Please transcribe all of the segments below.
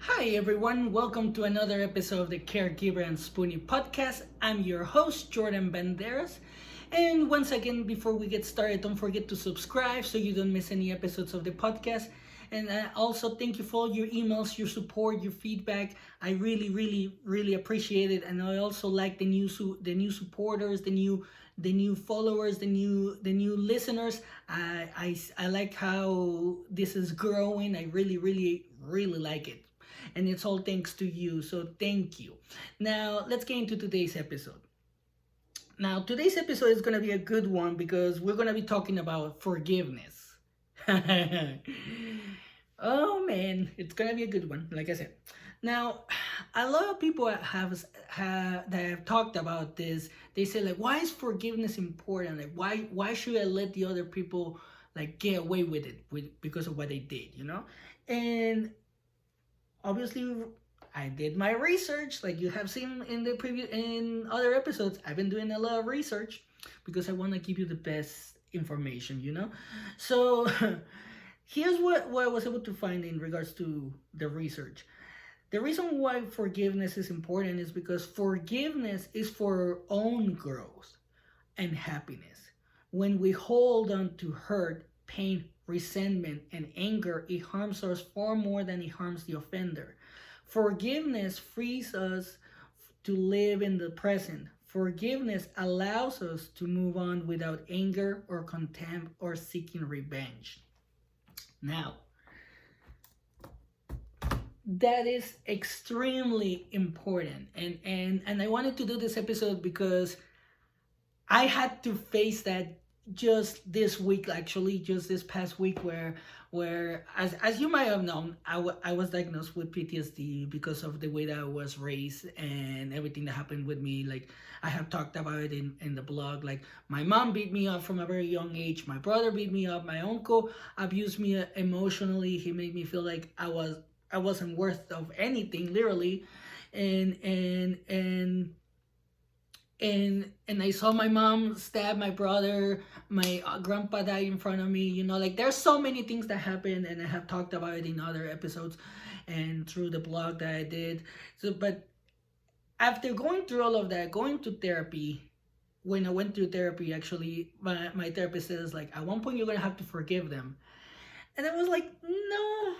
Hi everyone, welcome to another episode of the Caregiver and Spoonie podcast. I'm your host, Jordan Banderas. And once again, before we get started, don't forget to subscribe so you don't miss any episodes of the podcast. And also, thank you for all your emails, your support, your feedback. I really appreciate it. And I also like the new supporters, the new followers, the new listeners. I like how this is growing. I really like it, and it's all thanks to you. So thank you. Now let's get into today's episode. Now today's episode is gonna be a good one because we're gonna be talking about forgiveness. Oh man, it's gonna be a good one. Like I said, now a lot of people that have talked about this. They say like, why is forgiveness important? Like, why should I let the other people like get away with it because of what they did? And obviously I did my research, like you have seen in the previous in other episodes. I've been doing a lot of research because I want to give you the best information. So here's what I was able to find in regards to the research. The reason why forgiveness is important is because forgiveness is for our own growth and happiness. When we hold on to hurt, pain, resentment, and anger, it harms us far more than it harms the offender. Forgiveness frees us to live in the present. Forgiveness allows us to move on without anger or contempt or seeking revenge. Now, that is extremely important. And I wanted to do this episode because I had to face that just this week, actually, just this past week, where as you might have known, I was diagnosed with PTSD because of the way that I was raised and everything that happened with me. Like, I have talked about it in the blog. Like, my mom beat me up from a very young age. My brother beat me up. My uncle abused me emotionally. He made me feel like I wasn't worth of anything, literally. And and and and I saw my mom stab my brother. My grandpa died in front of me. Like, there's so many things that happened, and I have talked about it in other episodes and through the blog that I did. So, but after going through all of that, going to therapy, when I went through therapy, actually, my therapist says, like, at one point you're gonna have to forgive them, and I was like, no,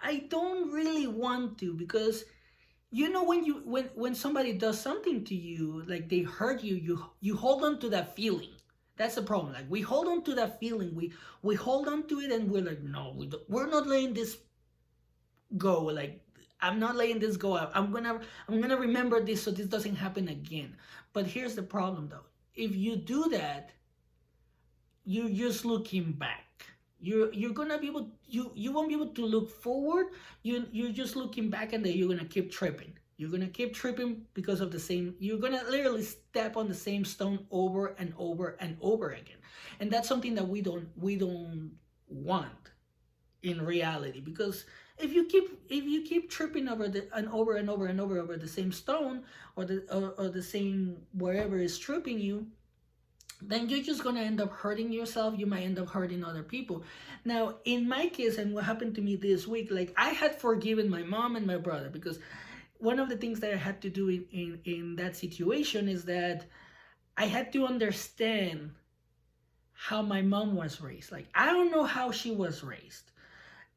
I don't really want to, because when somebody does something to you, like they hurt you, you hold on to that feeling. That's the problem. Like, we hold on to that feeling, we hold on to it, and we're like, no, we're not letting this go. Like, I'm not letting this go out. I'm gonna remember this so this doesn't happen again. But here's the problem, though. If you do that, you're just looking back. You're gonna be able, you won't be able to look forward. You're just looking back, and then you're gonna keep tripping. You're gonna keep tripping because of the same. You're gonna literally step on the same stone over and over and over again, and that's something that we don't want in reality. Because if you keep tripping over and over and over and over the same stone, or the same wherever is tripping you, then you're just gonna end up hurting yourself. You might end up hurting other people. Now, in my case, and what happened to me this week, like, I had forgiven my mom and my brother, because one of the things that I had to do in that situation is that I had to understand how my mom was raised. Like, I don't know how she was raised.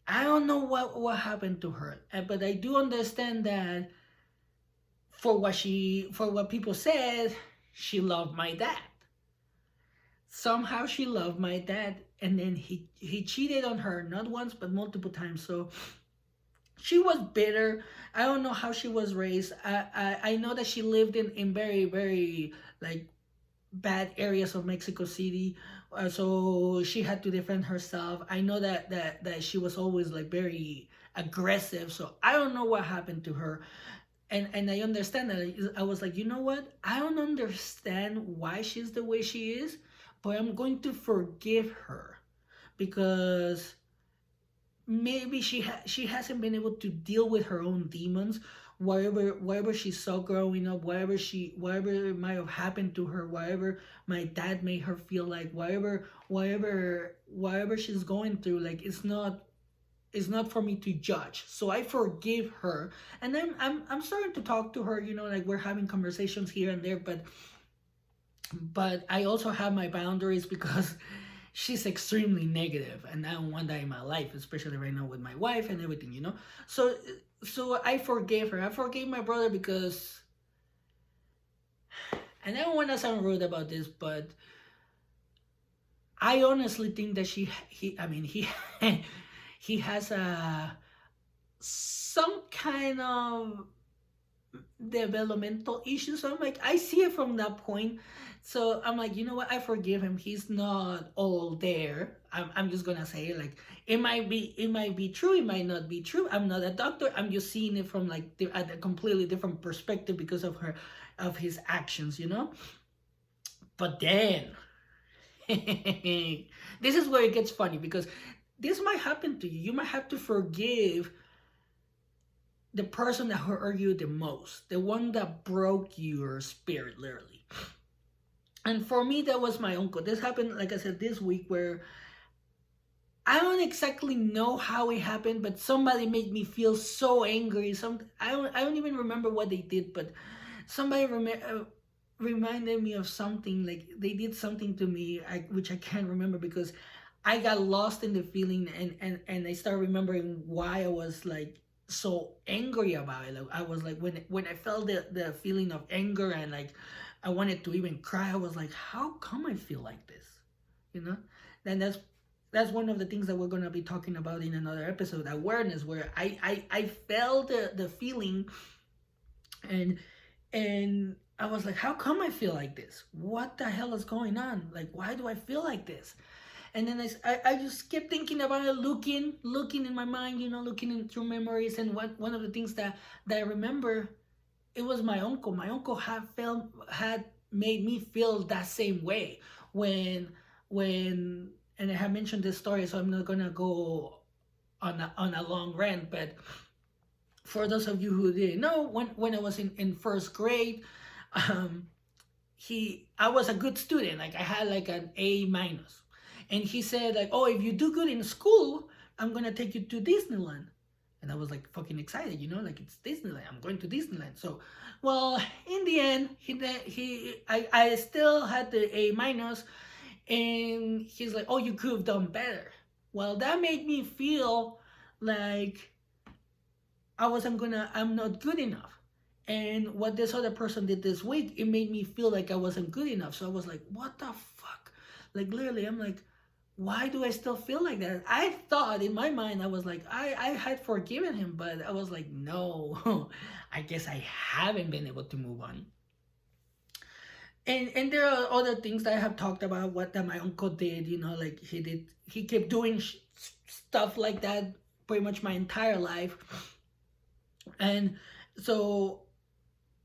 I don't know what happened to her, but I do understand that for what people said, she loved my dad. Somehow she loved my dad, and then he cheated on her, not once but multiple times. So she was bitter. I don't know how she was raised. I know that she lived in very, very, like, bad areas of Mexico City, so she had to defend herself. I know that she was always, like, very aggressive. So I don't know what happened to her. And I understand that. I was like, you know what? I don't understand why she's the way she is, but I'm going to forgive her, because maybe she hasn't been able to deal with her own demons, whatever she saw growing up, whatever might have happened to her, whatever my dad made her feel like, whatever she's going through. Like, it's not for me to judge. So I forgive her, and then I'm starting to talk to her. Like we're having conversations here and there, but I also have my boundaries because she's extremely negative, and I don't want that in my life, especially right now with my wife and everything. So I forgave her. I forgave my brother because, and I don't want to sound rude about this, but I honestly think that he he has some kind of developmental issues. So I'm like, I see it from that point. So I'm like, you know what? I forgive him. He's not all there. I'm just gonna say, like, it might be true. It might not be true. I'm not a doctor. I'm just seeing it from like at a completely different perspective because of his actions. But then, this is where it gets funny because this might happen to you. You might have to forgive the person that hurt you the most, the one that broke your spirit, literally. And for me, that was my uncle. This happened, like I said, this week, where I don't exactly know how it happened, but somebody made me feel so angry. I don't even remember what they did, but somebody reminded me of something. Like they did something to me, which I can't remember because I got lost in the feeling, and I started remembering why I was like so angry about it. Like I was like, when I felt the feeling of anger, and like I wanted to even cry, I was like, how come I feel like this? You know? Then that's one of the things that we're gonna be talking about in another episode, awareness, where I felt the feeling, and I was like, how come I feel like this? What the hell is going on? Like, why do I feel like this? And then I just kept thinking about it, looking in my mind, looking in through memories. And one of the things that I remember, it was my uncle. My uncle had made me feel that same way when and I have mentioned this story, so I'm not gonna go on a long rant. But for those of you who didn't know, when I was in first grade, um, I was a good student. Like I had like an A minus, and he said like, oh, if you do good in school, I'm gonna take you to Disneyland. And I was like fucking excited, like it's Disneyland. I'm going to Disneyland. So, well, in the end, I still had the A minus, and he's like, oh, you could have done better. Well, that made me feel like I'm not good enough. And what this other person did this week, it made me feel like I wasn't good enough. So I was like, what the fuck? Like, literally, I'm like, why do I still feel like that? I thought in my mind, I was like, I had forgiven him, but I was like, no, I guess I haven't been able to move on. And there are other things that I have talked about, what that my uncle did, like he kept doing stuff like that pretty much my entire life. And so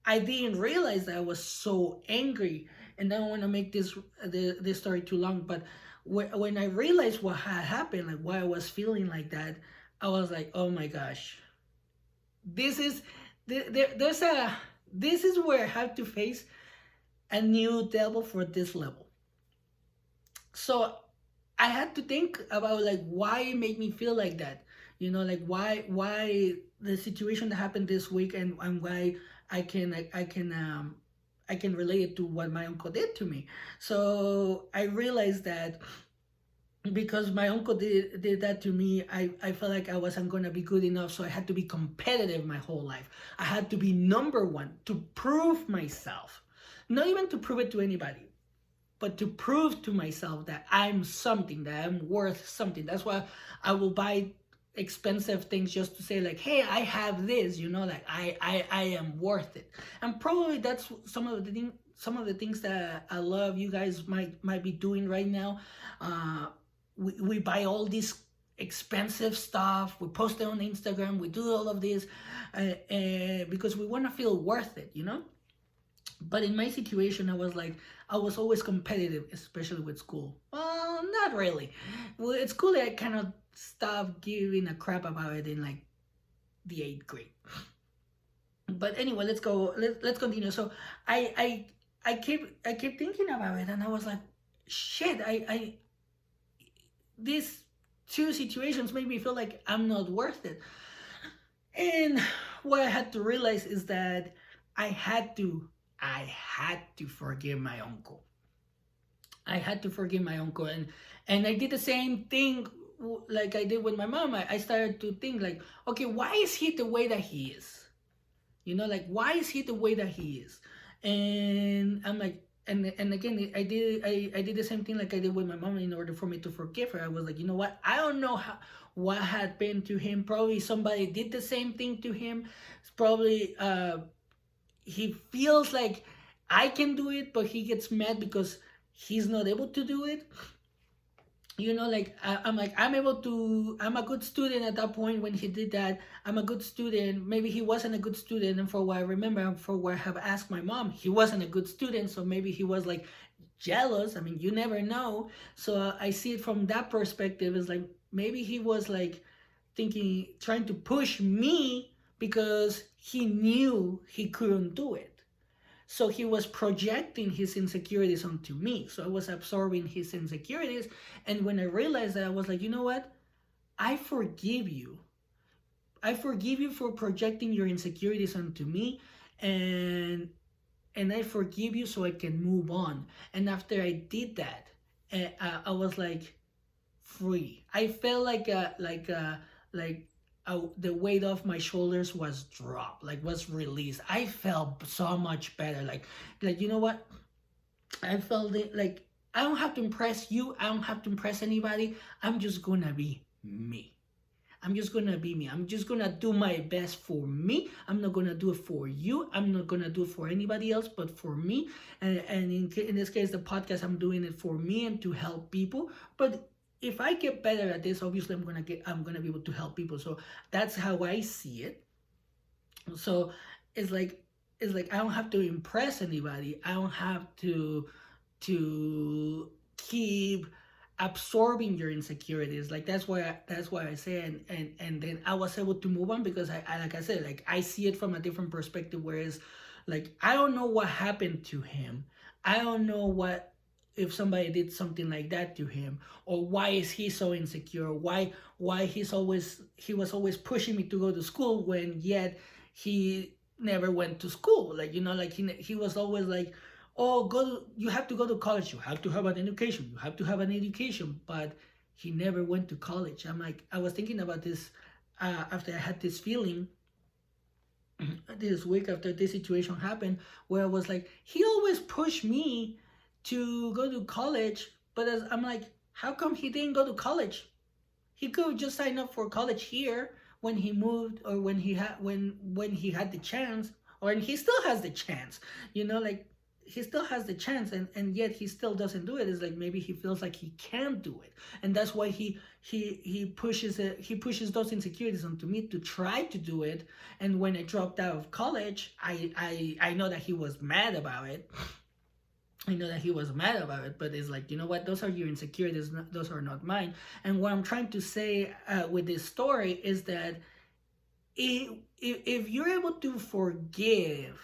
I didn't realize that I was so angry. And I don't want to make this story too long, but when I realized what had happened, like why I was feeling like that, I was like, oh my gosh, this is this is where I have to face a new devil for this level. So I had to think about like why it made me feel like that. Like why the situation that happened this week, and why I can relate it to what my uncle did to me. So I realized that because my uncle did that to me, I felt like I wasn't gonna be good enough. So I had to be competitive my whole life. I had to be number one to prove myself, not even to prove it to anybody, but to prove to myself that I'm something, that I'm worth something. That's why I will buy expensive things just to say like, hey, I have this, like I am worth it. And probably that's some of the things that I love you guys might be doing right now. We buy all these expensive stuff, we post it on Instagram, we do all of this because we want to feel worth it. But in my situation, I was always competitive, especially with school. Well, not really. Well, at school, I kind of stopped giving a crap about it in like the 8th grade. But anyway, let's go. Let's continue. So I keep thinking about it, and I was like, shit. This two situations made me feel like I'm not worth it. And what I had to realize is that I had to I had to forgive my uncle. I had to forgive my uncle, and I did the same thing like I did with my mom. I started to think like, okay, why is he the way that he is? Like why is he the way that he is? And I'm like, and again, I did the same thing like I did with my mom in order for me to forgive her. I was like, you know what? I don't know what had been to him. Probably somebody did the same thing to him. It's probably he feels like I can do it, but he gets mad because he's not able to do it. Like I'm like I'm a good student at that point when he did that. I'm a good student. Maybe he wasn't a good student, and for what I remember, for what I have asked my mom, he wasn't a good student. So maybe he was like jealous. I mean, you never know. So I see it from that perspective. It's like maybe he was like thinking, trying to push me because he knew he couldn't do it. So he was projecting his insecurities onto me. So I was absorbing his insecurities. And when I realized that, I was like, you know what? I forgive you. I forgive you for projecting your insecurities onto me. And I forgive you so I can move on. And after I did that, I was like free. I felt like the weight off my shoulders was dropped, like was released. I felt so much better. Like you know what? I felt it like I don't have to impress you. I don't have to impress anybody. I'm just gonna be me. I'm just gonna be me. I'm just gonna do my best for me. I'm not gonna do it for you. I'm not gonna do it for anybody else, but for me. And in this case, the podcast, I'm doing it for me and to help people. But if I get better at this, obviously I'm gonna be able to help people. So that's how I see it. So it's like I don't have to impress anybody. I don't have to keep absorbing your insecurities. Like that's why I say, and then I was able to move on because I like I said, like I see it from a different perspective. Whereas like I don't know what happened to him. I don't know what if somebody did something like that to him, or why is he so insecure, why he was always pushing me to go to school when yet he never went to school. Like like he was always like, oh, you have to go to college, you have to have an education, you have to have an education, but he never went to college. I was thinking about this after I had this feeling this week after this situation happened, where I was like, he always pushed me to go to college, but I'm like, how come he didn't go to college? He could just sign up for college here when he moved, or when he had the chance, or and he still has the chance. Like he still has the chance, and yet he still doesn't do it. It's like maybe he feels like he can't do it, and that's why he pushes it. He pushes those insecurities onto me to try to do it. And when I dropped out of college, I know that he was mad about it. I know that he was mad about it, but it's like, you know what? Those are your insecurities. Those are not mine. And what I'm trying to say with this story is that if you're able to forgive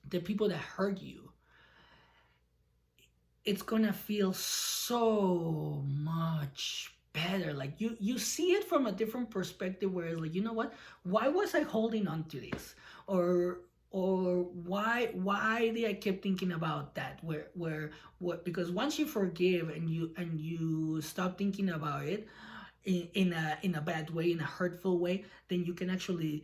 the people that hurt you, it's gonna feel so much better. Like you see it from a different perspective, where it's like, you know what? Why was I holding on to this? Or why did I keep thinking about that? What? Because once you forgive and you stop thinking about it in a bad way, in a hurtful way, then you can actually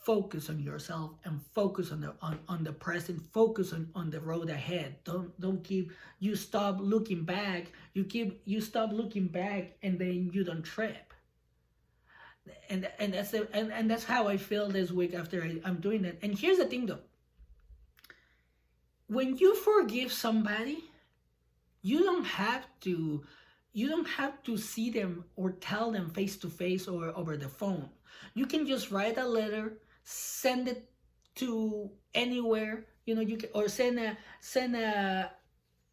focus on yourself and focus on the present, focus on the road ahead. Don't keep, you stop looking back, you stop looking back, and then you don't trip. And that's how I feel this week after I'm doing that. And here's the thing though, when you forgive somebody, you don't have to see them or tell them face to face or over the phone. You can just write a letter, send it to anywhere, you can, or send a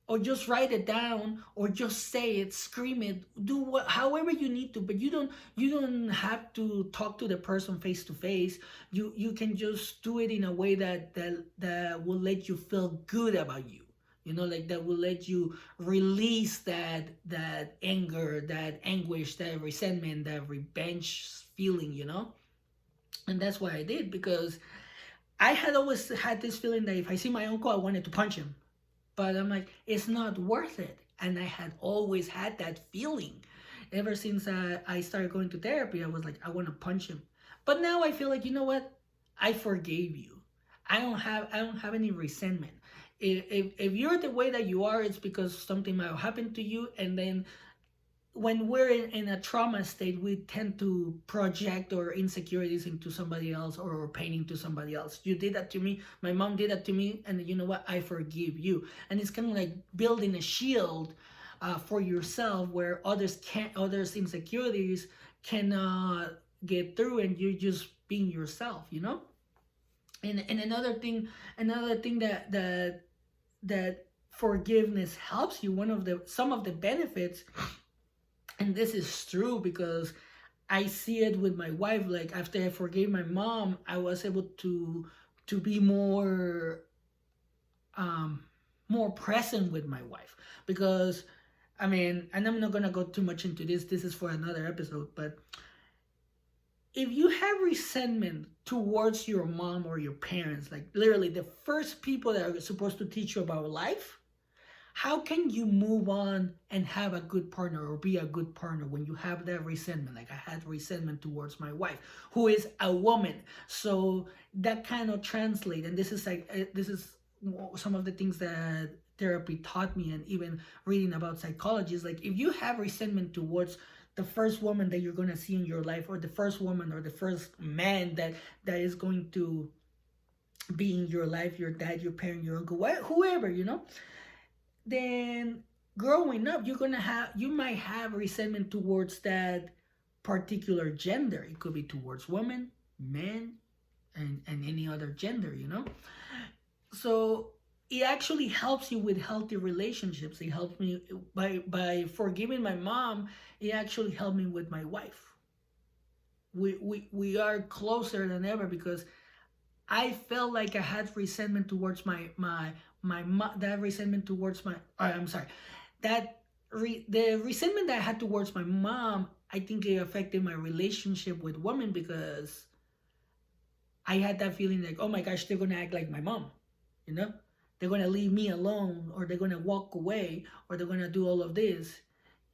or just write it down, or just say it, scream it, do however you need to. But you don't have to talk to the person face to face. You can just do it in a way that will let you feel good about you. like that will let you release that anger, that anguish, that resentment, that revenge feeling. And that's what I did, because I had always had this feeling that if I see my uncle, I wanted to punch him. But I'm like, it's not worth it. And I had always had that feeling. Ever since I started going to therapy, I was like, I want to punch him. But now I feel like, you know what? I forgave you. I don't have any resentment. If you're the way that you are, it's because something might have happened to you, and then when we're in a trauma state, we tend to project our insecurities into somebody else, or pain into somebody else. You did that to me. My mom did that to me, and you know what? I forgive you. And it's kind of like building a shield for yourself, where others' insecurities cannot get through, and you're just being yourself. And another thing that forgiveness helps you. Some of the benefits, and this is true because I see it with my wife. Like, after I forgave my mom, I was able to be more present with my wife. Because, I mean, and I'm not gonna go too much into this. This is for another episode. But if you have resentment towards your mom or your parents, like literally the first people that are supposed to teach you about life, how can you move on and have a good partner or be a good partner when you have that resentment? Like, I had resentment towards my wife, who is a woman. So that kind of translates. And this is some of the things that therapy taught me, and even reading about psychology, is like, if you have resentment towards the first woman that you're going to see in your life, or the first woman or the first man that is going to be in your life, your dad, your parent, your uncle, whoever, then growing up, you might have resentment towards that particular gender. It could be towards women, men, and any other gender. So it actually helps you with healthy relationships. It helps me by forgiving my mom. It actually helped me with my wife. We are closer than ever, because I felt like I had resentment towards my that resentment towards my I'm sorry that the resentment that I had towards my mom. I think it affected my relationship with women, because I had that feeling like, oh my gosh, they're gonna act like my mom, they're gonna leave me alone, or they're gonna walk away, or they're gonna do all of this.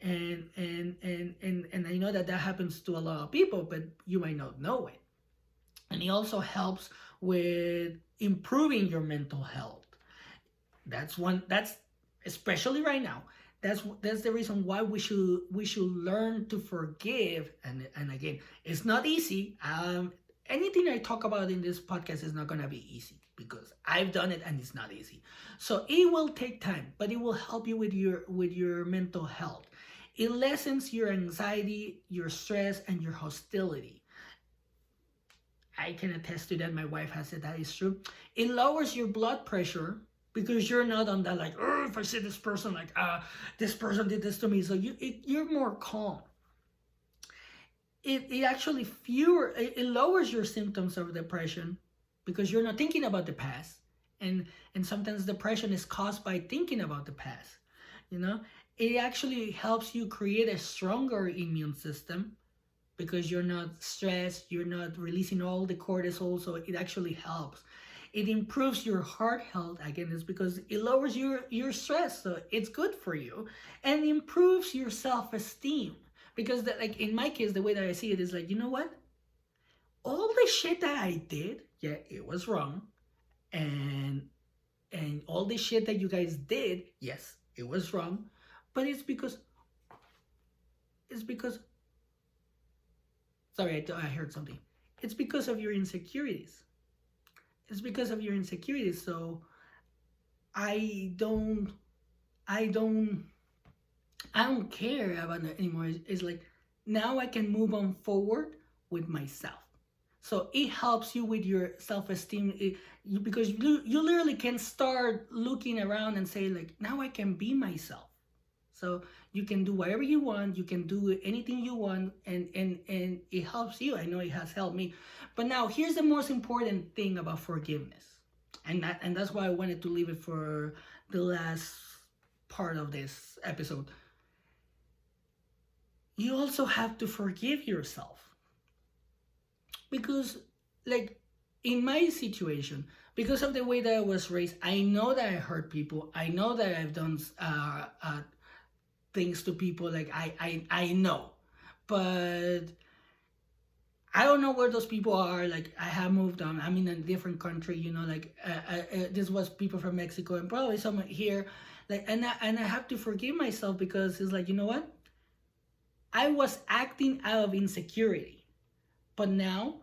And I know that happens to a lot of people, but you might not know it. And it also helps with improving your mental health. That's especially right now. That's the reason why we should learn to forgive. And again, it's not easy. Anything I talk about in this podcast is not gonna be easy, because I've done it and it's not easy. So it will take time, but it will help you with your mental health. It lessens your anxiety, your stress, and your hostility. I can attest to that. My wife has said that is true. It lowers your blood pressure, because you're not on that like, oh, if I see this person, like, this person did this to me. So you're more calm. It actually it lowers your symptoms of depression, because you're not thinking about the past. And sometimes depression is caused by thinking about the past. It actually helps you create a stronger immune system, because you're not stressed, you're not releasing all the cortisol, so it actually helps. It improves your heart health. Again, it's because it lowers your stress, so it's good for you. And improves your self-esteem, because like in my case, the way that I see it is like, you know what? All the shit that I did, yeah, it was wrong. And all the shit that you guys did, yes, it was wrong. But it's because sorry, I heard something. It's because of your insecurities. It's because of your insecurities. So I don't care about it anymore. It's like, now I can move on forward with myself. So it helps you with your self-esteem, because you literally can start looking around and say like, now I can be myself. So you can do whatever you want. You can do anything you want, and it helps you. I know it has helped me. But now here's the most important thing about forgiveness, and that's why I wanted to leave it for the last part of this episode, you also have to forgive yourself. Because, like, in my situation, because of the way that I was raised, I know that I hurt people. I know that I've done things to people. Like, I know. But I don't know where those people are. Like, I have moved on. I'm in a different country, like, this was people from Mexico and probably someone here. Like, and I have to forgive myself, because it's like, you know what? I was acting out of insecurity. But now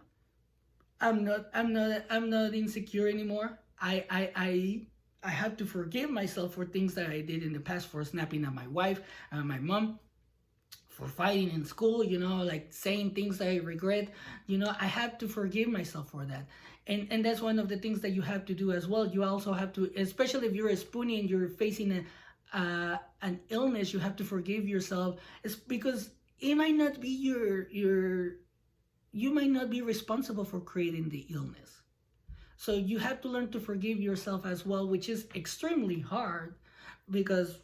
I'm not insecure anymore. I have to forgive myself for things that I did in the past, for snapping at my wife and my mom, for fighting in school, like saying things that I regret. I have to forgive myself for that. And that's one of the things that you have to do as well. You also have to, especially if you're a Spoonie and you're facing an illness, you have to forgive yourself. It's because it might not be you might not be responsible for creating the illness. So you have to learn to forgive yourself as well, which is extremely hard, because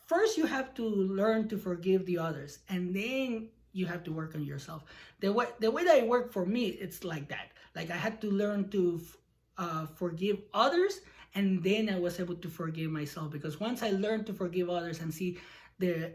first you have to learn to forgive the others, and then you have to work on yourself. The way that it worked for me, it's like that. Like, I had to learn to forgive others, and then I was able to forgive myself, because once I learned to forgive others and see the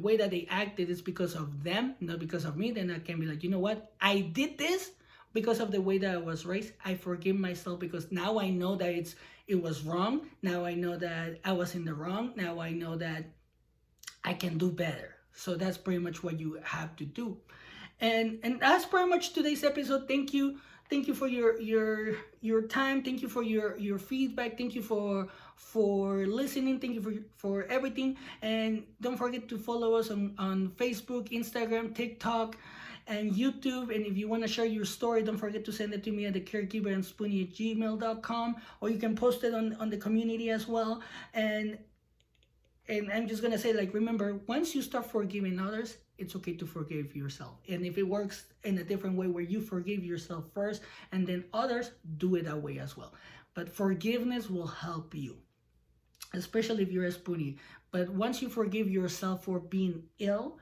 way that they acted is because of them, not because of me, then I can be like, you know what? I did this because of the way that I was raised. I forgive myself, because now I know that it was wrong. Now I know that I was in the wrong. Now I know that I can do better. So that's pretty much what you have to do. And that's pretty much today's episode. Thank you for your time. Thank you for your feedback. Thank you for listening. Thank you for everything. And don't forget to follow us on Facebook, Instagram, TikTok, and YouTube. And if you want to share your story, don't forget to send it to me at the Caregiver and Spoonie at gmail.com, or you can post it on the community as well. And I'm just gonna say, like, remember, once you start forgiving others, it's okay to forgive yourself. And if it works in a different way, where you forgive yourself first and then others, do it that way as well. But forgiveness will help you, especially if you're a Spoonie. But once you forgive yourself for being ill,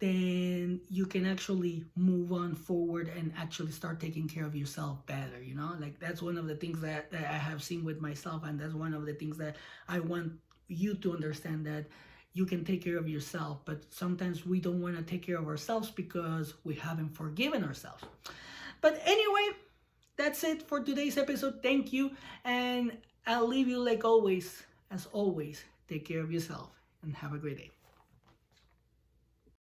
then you can actually move on forward and actually start taking care of yourself better. Like, that's one of the things that I have seen with myself, and that's one of the things that I want you to understand, that you can take care of yourself, but sometimes we don't want to take care of ourselves because we haven't forgiven ourselves. But anyway, that's it for today's episode. Thank you, and I'll leave you, like always, as always, take care of yourself and have a great day.